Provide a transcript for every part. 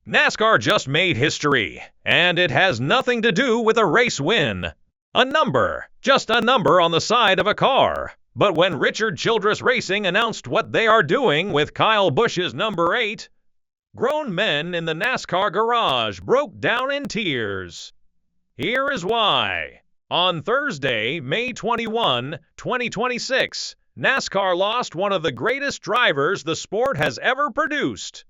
NASCAR just made history, and it has nothing to do with a race win. A number, just a number on the side of a car. But when Richard Childress Racing announced what they are doing with Kyle Busch's number 8, grown men in the NASCAR garage broke down in tears. Here is why. On Thursday, May 21, 2026, NASCAR lost one of the greatest drivers the sport has ever produced.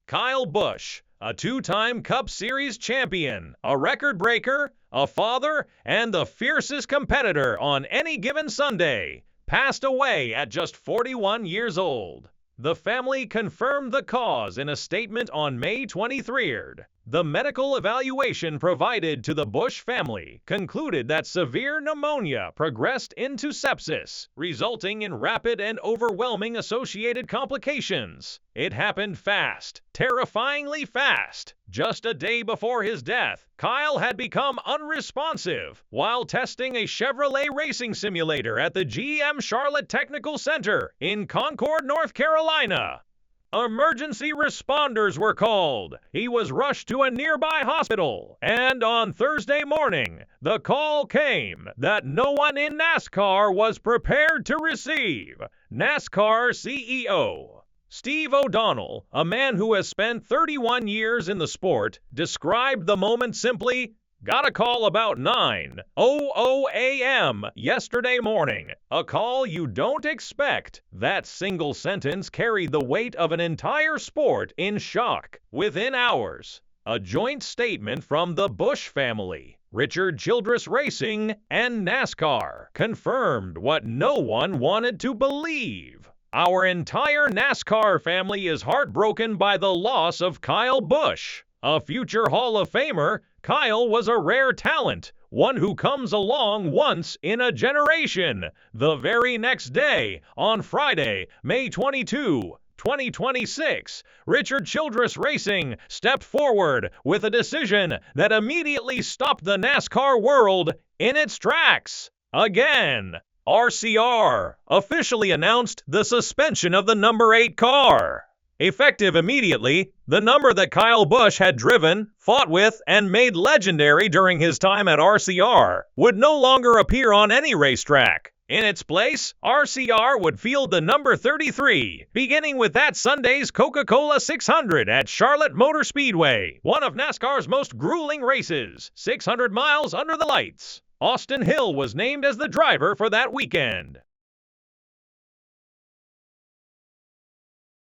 Kyle Busch, a two-time Cup Series champion, a record breaker, a father, and the fiercest competitor on any given Sunday, passed away at just 41 years old. The family confirmed the cause in a statement on May 23rd. The medical evaluation provided to the Busch family concluded that severe pneumonia progressed into sepsis, resulting in rapid and overwhelming associated complications. It happened fast, terrifyingly fast. Just a day before his death, Kyle had become unresponsive while testing a Chevrolet racing simulator at the GM Charlotte Technical Center in Concord, North Carolina. Emergency responders were called. He was rushed to a nearby hospital, and on Thursday morning, the call came that no one in NASCAR was prepared to receive. NASCAR CEO Steve O'Donnell, a man who has spent 31 years in the sport, described the moment simply, "Got a call about 9:00 a.m. yesterday morning. A call you don't expect." That single sentence carried the weight of an entire sport in shock. Within hours, a joint statement from the Busch family, Richard Childress Racing, and NASCAR confirmed what no one wanted to believe. Our entire NASCAR family is heartbroken by the loss of Kyle Busch. A future Hall of Famer, Kyle was a rare talent, one who comes along once in a generation. The very next day, on Friday, May 22, 2026, Richard Childress Racing stepped forward with a decision that immediately stopped the NASCAR world in its tracks. Again, RCR officially announced the suspension of the number 8 car. Effective immediately, the number that Kyle Busch had driven, fought with, and made legendary during his time at RCR would no longer appear on any racetrack. In its place, RCR would field the number 33, beginning with that Sunday's Coca-Cola 600 at Charlotte Motor Speedway, one of NASCAR's most grueling races, 600 miles under the lights. Austin Hill was named as the driver for that weekend.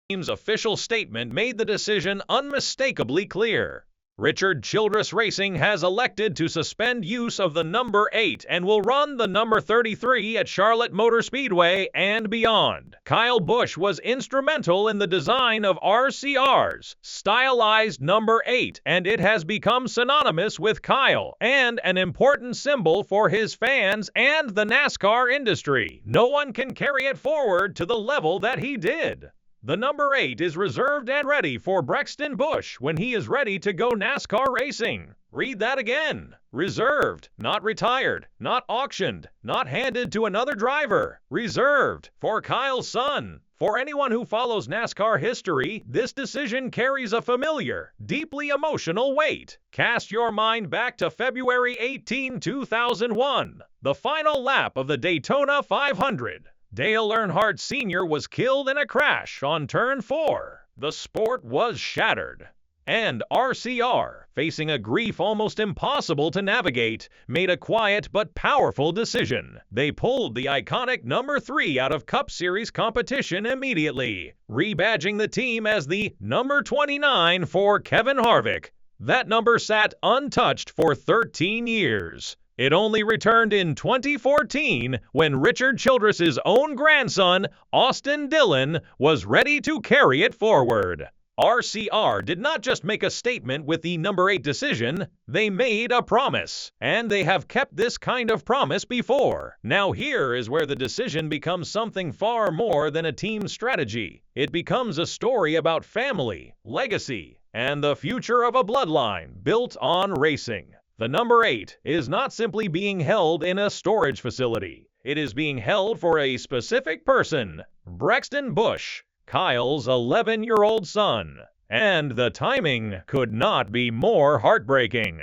The team's official statement made the decision unmistakably clear. Richard Childress Racing has elected to suspend use of the number 8 and will run the number 33 at Charlotte Motor Speedway and beyond. Kyle Busch was instrumental in the design of RCR's stylized number 8, and it has become synonymous with Kyle and an important symbol for his fans and the NASCAR industry. No one can carry it forward to the level that he did. The number 8 is reserved and ready for Brexton Busch when he is ready to go NASCAR racing. Read that again. Reserved, not retired, not auctioned, not handed to another driver. Reserved for Kyle's son. For anyone who follows NASCAR history, this decision carries a familiar, deeply emotional weight. Cast your mind back to February 18, 2001, the final lap of the Daytona 500. Dale Earnhardt Sr. was killed in a crash on Turn 4. The sport was shattered. And RCR, facing a grief almost impossible to navigate, made a quiet but powerful decision. They pulled the iconic number 3 out of Cup Series competition immediately, rebadging the team as the number 29 for Kevin Harvick. That number sat untouched for 13 years. It only returned in 2014 when Richard Childress's own grandson, Austin Dillon, was ready to carry it forward. RCR did not just make a statement with the number 8 decision, they made a promise. And they have kept this kind of promise before. Now here is where the decision becomes something far more than a team strategy. It becomes a story about family, legacy, and the future of a bloodline built on racing. The number 8 is not simply being held in a storage facility. It is being held for a specific person, Brexton Busch, Kyle's 11-year-old son. And the timing could not be more heartbreaking.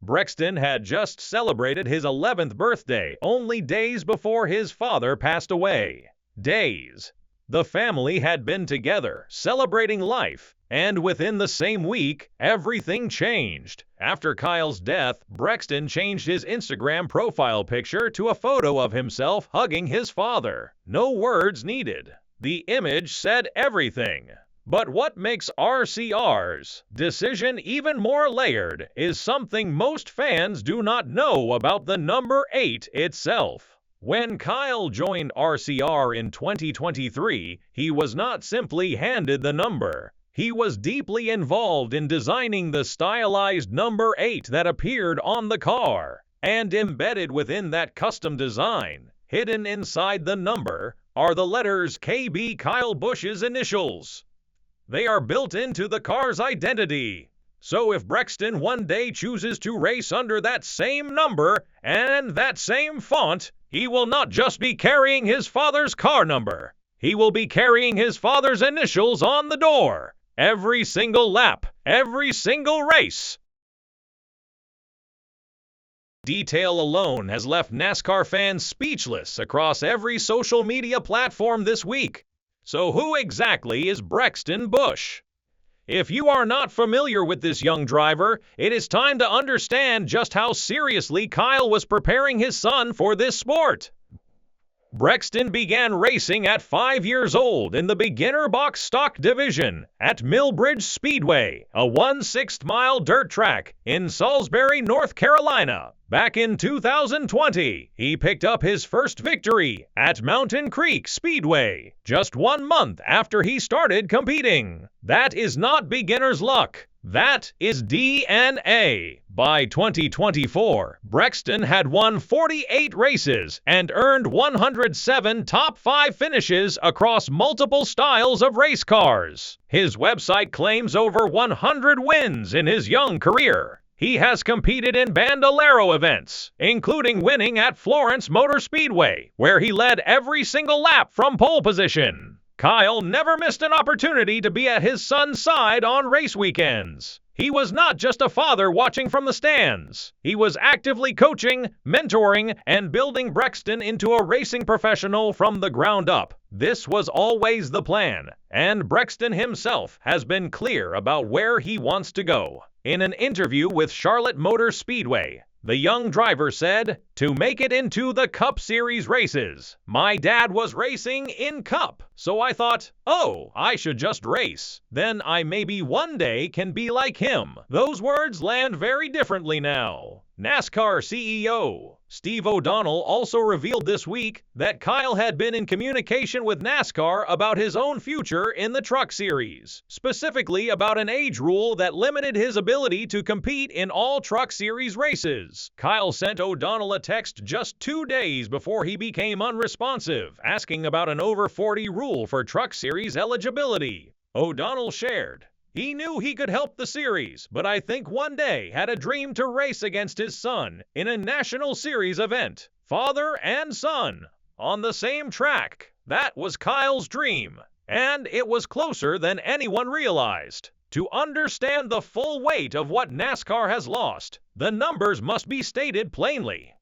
Brexton had just celebrated his 11th birthday only days before his father passed away. Days. The family had been together, celebrating life, and within the same week, everything changed. After Kyle's death, Brexton changed his Instagram profile picture to a photo of himself hugging his father. No words needed. The image said everything. But what makes RCR's decision even more layered is something most fans do not know about the number 8 itself. When Kyle joined RCR in 2023, he was not simply handed the number. He was deeply involved in designing the stylized number 8 that appeared on the car. And embedded within that custom design, hidden inside the number, are the letters KB, Kyle Busch's initials. They are built into the car's identity. So if Brexton one day chooses to race under that same number and that same font, he will not just be carrying his father's car number. He will be carrying his father's initials on the door. Every single lap, every single race. Detail alone has left NASCAR fans speechless across every social media platform this week. So who exactly is Brexton Busch? If you are not familiar with this young driver, it is time to understand just how seriously Kyle was preparing his son for this sport. Brexton began racing at 5 years old in the beginner box stock division at Millbridge Speedway, a 1/6-mile dirt track in Salisbury, North Carolina. Back in 2020, he picked up his first victory at Mountain Creek Speedway, just 1 month after he started competing. That is not beginner's luck. That is DNA. By 2024, Brexton had won 48 races and earned 107 top 5 finishes across multiple styles of race cars. His website claims over 100 wins in his young career. He has competed in Bandolero events, including winning at Florence Motor Speedway, where he led every single lap from pole position. Kyle never missed an opportunity to be at his son's side on race weekends. He was not just a father watching from the stands. He was actively coaching, mentoring, and building Brexton into a racing professional from the ground up. This was always the plan, and Brexton himself has been clear about where he wants to go. In an interview with Charlotte Motor Speedway, the young driver said, "To make it into the Cup Series races, my dad was racing in Cup, so I thought, oh, I should just race. Then I maybe one day can be like him." Those words land very differently now. NASCAR CEO Steve O'Donnell also revealed this week that Kyle had been in communication with NASCAR about his own future in the Truck Series, specifically about an age rule that limited his ability to compete in all Truck Series races. Kyle sent O'Donnell a text just 2 days before he became unresponsive, asking about an over 40 rule for Truck Series eligibility. O'Donnell shared, "He knew he could help the series, but I think one day had a dream to race against his son in a National Series event, father and son, on the same track. That was Kyle's dream, and it was closer than anyone realized. To understand the full weight of what NASCAR has lost, the numbers must be stated plainly."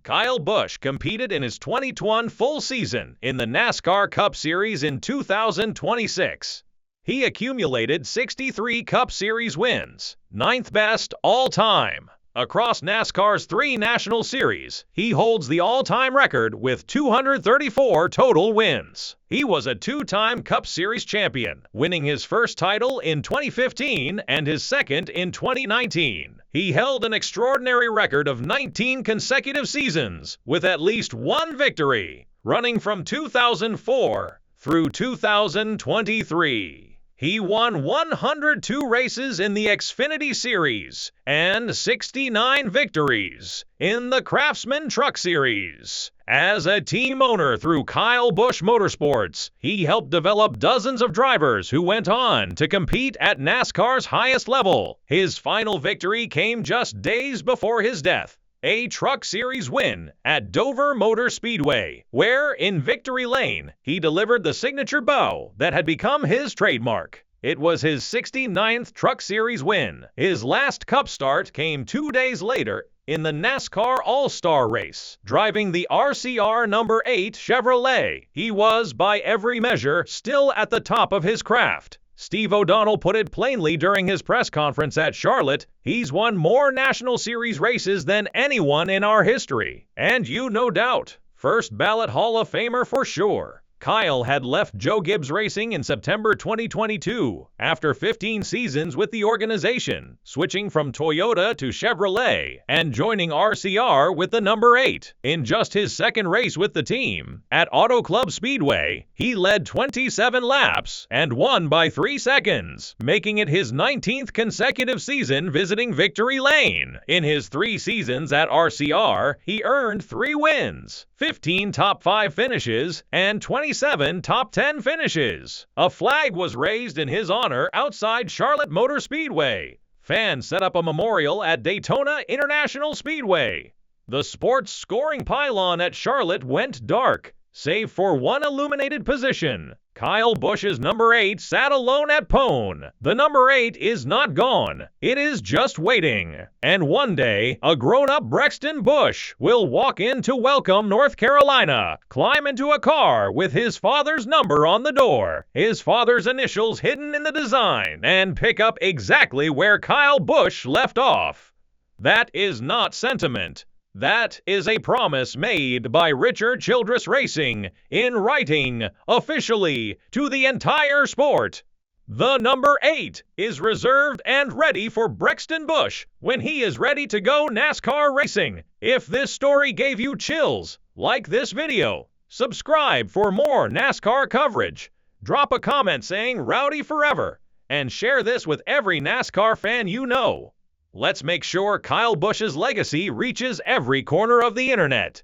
Kyle Busch competed in his 2021 full season in the NASCAR Cup Series in 2026. He accumulated 63 Cup Series wins, 9th best all-time. Across NASCAR's 3 National Series, he holds the all-time record with 234 total wins. He was a 2-time Cup Series champion, winning his first title in 2015 and his second in 2019. He held an extraordinary record of 19 consecutive seasons, with at least 1 victory, running from 2004 through 2023. He won 102 races in the Xfinity Series and 69 victories in the Craftsman Truck Series. As a team owner through Kyle Busch Motorsports, he helped develop dozens of drivers who went on to compete at NASCAR's highest level. His final victory came just days before his death, a Truck Series win at Dover Motor Speedway, where, in victory lane, he delivered the signature bow that had become his trademark. It was his 69th Truck Series win. His last Cup start came 2 days later in the NASCAR All-Star Race, driving the RCR number 8 Chevrolet. He was, by every measure, still at the top of his craft. Steve O'Donnell put it plainly during his press conference at Charlotte, he's won more National Series races than anyone in our history. And you no doubt, first ballot Hall of Famer for sure. Kyle had left Joe Gibbs Racing in September 2022 after 15 seasons with the organization, switching from Toyota to Chevrolet and joining RCR with the number 8. In just his second race with the team, at Auto Club Speedway, he led 27 laps and won by 3 seconds, making it his 19th consecutive season visiting victory lane. In his 3 seasons at RCR, he earned 3 wins, 15 top 5 finishes, and 27 top 10 finishes. A flag was raised in his honor outside Charlotte Motor Speedway. Fans set up a memorial at Daytona International Speedway. The sports scoring pylon at Charlotte went dark, save for one illuminated position. Kyle Busch's number 8 sat alone at Pone. The number 8 is not gone. It is just waiting. And one day, a grown-up Brexton Busch will walk in to welcome North Carolina, climb into a car with his father's number on the door, his father's initials hidden in the design, and pick up exactly where Kyle Busch left off. That is not sentiment. That is a promise made by Richard Childress Racing in writing, officially, to the entire sport. The number 8 is reserved and ready for Brexton Busch when he is ready to go NASCAR racing. If this story gave you chills, like this video, subscribe for more NASCAR coverage, drop a comment saying Rowdy Forever, and share this with every NASCAR fan you know. Let's make sure Kyle Busch's legacy reaches every corner of the internet.